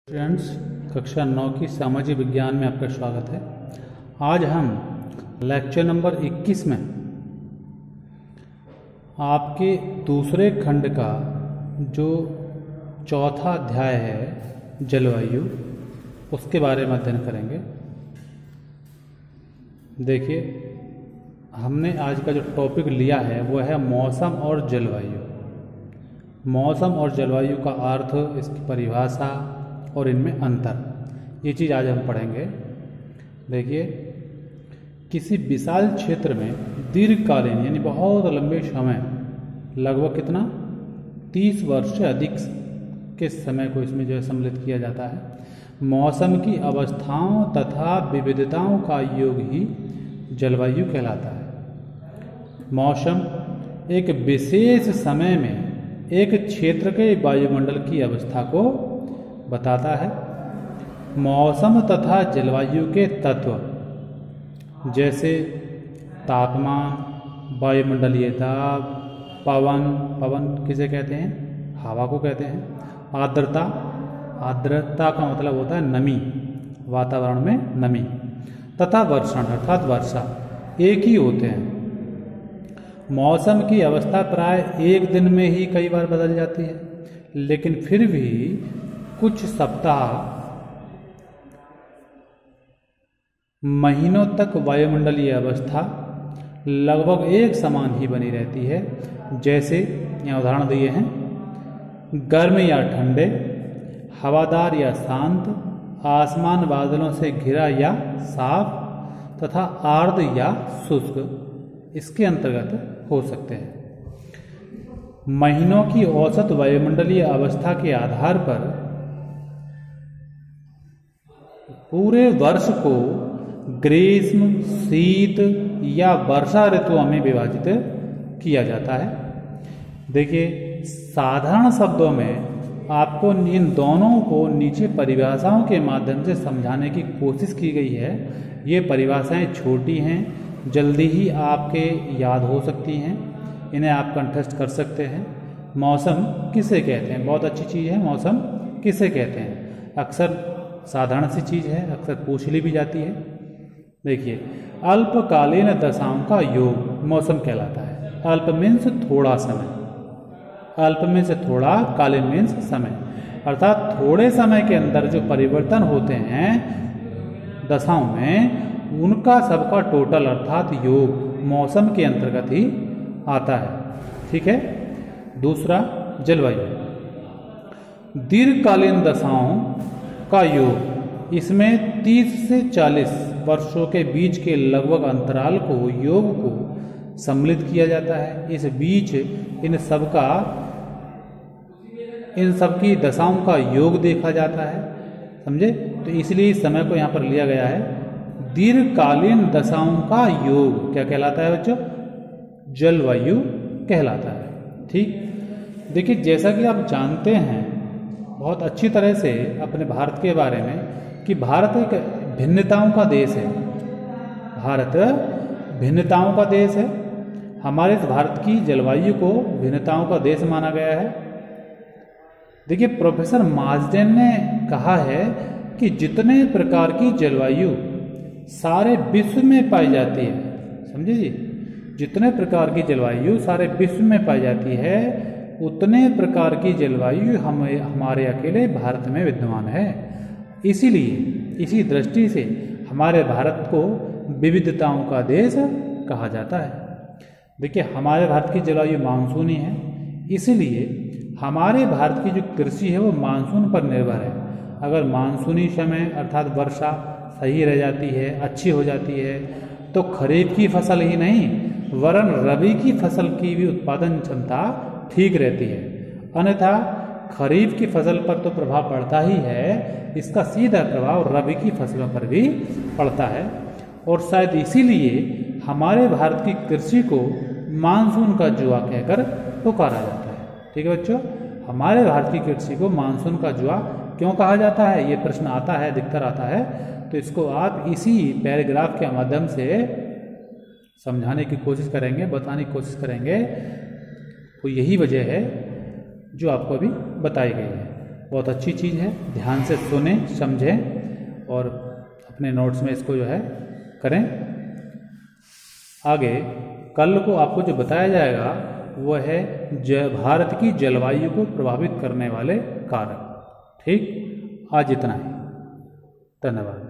Students, कक्षा 9 की सामाजिक विज्ञान में आपका स्वागत है। आज हम लेक्चर नंबर 21 में आपके दूसरे खंड का जो चौथा अध्याय है जलवायु, उसके बारे में अध्ययन करेंगे। देखिए, हमने आज का जो टॉपिक लिया है वो है मौसम और जलवायु। मौसम और जलवायु का अर्थ, इसकी परिभाषा और इनमें अंतर, ये चीज़ आज हम पढ़ेंगे। देखिए, किसी विशाल क्षेत्र में दीर्घकालीन यानी बहुत लंबे समय, लगभग कितना 30 वर्ष से अधिक के समय को इसमें जो है सम्मिलित किया जाता है, मौसम की अवस्थाओं तथा विविधताओं का योग ही जलवायु कहलाता है। मौसम एक विशेष समय में एक क्षेत्र के वायुमंडल की अवस्था को बताता है। मौसम तथा जलवायु के तत्व जैसे तापमान, वायुमंडलीय दाब, पवन किसे कहते हैं? हवा को कहते हैं। आर्द्रता का मतलब होता है नमी, वातावरण में नमी, तथा वर्षण अर्थात वर्षा एक ही होते हैं। मौसम की अवस्था प्राय एक दिन में ही कई बार बदल जाती है, लेकिन फिर भी कुछ सप्ताह, महीनों तक वायुमंडलीय अवस्था लगभग एक समान ही बनी रहती है। जैसे यहाँ उदाहरण दिए हैं: गर्म या ठंडे, हवादार या शांत, आसमान बादलों से घिरा या साफ, तथा आर्द्र या शुष्क इसके अंतर्गत हो सकते हैं। महीनों की औसत वायुमंडलीय अवस्था के आधार पर पूरे वर्ष को ग्रीष्म, शीत या वर्षा ऋतुओं में विभाजित किया जाता है। देखिए, साधारण शब्दों में आपको इन दोनों को नीचे परिभाषाओं के माध्यम से समझाने की कोशिश की गई है। ये परिभाषाएं छोटी हैं, जल्दी ही आपके याद हो सकती हैं, इन्हें आप कंठस्थ कर सकते हैं। मौसम किसे कहते हैं? बहुत अच्छी चीज़ है। मौसम किसे कहते हैं? अक्सर साधारण सी चीज़ है, अक्सर पूछ ली भी जाती है। देखिए, अल्पकालीन दशाओं का योग मौसम कहलाता है। अल्प मीन्स थोड़ा समय, अल्प मीन्स थोड़ा, कालीन मीन्स समय, अर्थात थोड़े समय के अंदर जो परिवर्तन होते हैं दशाओं में, उनका सबका टोटल अर्थात योग मौसम के अंतर्गत ही आता है। ठीक है। दूसरा, जलवायु। दीर्घकालीन दशाओं का योग, इसमें 30 से 40 वर्षों के बीच के लगभग अंतराल को, योग को सम्मिलित किया जाता है। इस बीच इन सबकी दशाओं का योग देखा जाता है। समझे? तो इसलिए इस समय को यहाँ पर लिया गया है। दीर्घकालीन दशाओं का योग क्या कहलाता है बच्चों? जलवायु कहलाता है। ठीक। देखिए, जैसा कि आप जानते हैं बहुत अच्छी तरह से अपने भारत के बारे में कि भारत एक भिन्नताओं का देश है। भारत भिन्नताओं का देश है। हमारे भारत की जलवायु को भिन्नताओं का देश माना गया है। देखिए, प्रोफेसर मार्जडेन ने कहा है कि जितने प्रकार की जलवायु सारे विश्व में पाई जाती है, समझे जी, जितने प्रकार की जलवायु सारे विश्व में पाई जाती है, उतने प्रकार की जलवायु हमारे अकेले भारत में विद्यमान है। इसीलिए इसी दृष्टि से हमारे भारत को विविधताओं का देश कहा जाता है। देखिए, हमारे भारत की जलवायु मानसूनी है, इसलिए हमारे भारत की जो कृषि है वो मानसून पर निर्भर है। अगर मानसूनी समय अर्थात वर्षा सही रह जाती है, अच्छी हो जाती है, तो खरीफ की फसल ही नहीं वरन रबी की फसल की भी उत्पादन क्षमता ठीक रहती है। अन्यथा खरीफ की फसल पर तो प्रभाव पड़ता ही है, इसका सीधा प्रभाव रबी की फसलों पर भी पड़ता है। और शायद इसीलिए हमारे भारत की कृषि को मानसून का जुआ कहकर पुकारा जाता है। ठीक है बच्चों, हमारे भारत की कृषि को मानसून का जुआ क्यों कहा जाता है? ये प्रश्न आता है, दिक्कत आता है, तो इसको आप इसी पैराग्राफ के माध्यम से समझाने की कोशिश करेंगे, बताने की कोशिश करेंगे। तो यही वजह है जो आपको अभी बताई गई है। बहुत अच्छी चीज़ है, ध्यान से सुने समझें और अपने नोट्स में इसको जो है करें। आगे कल को आपको जो बताया जाएगा वो है भारत की जलवायु को प्रभावित करने वाले कारक। ठीक, आज इतना ही, धन्यवाद।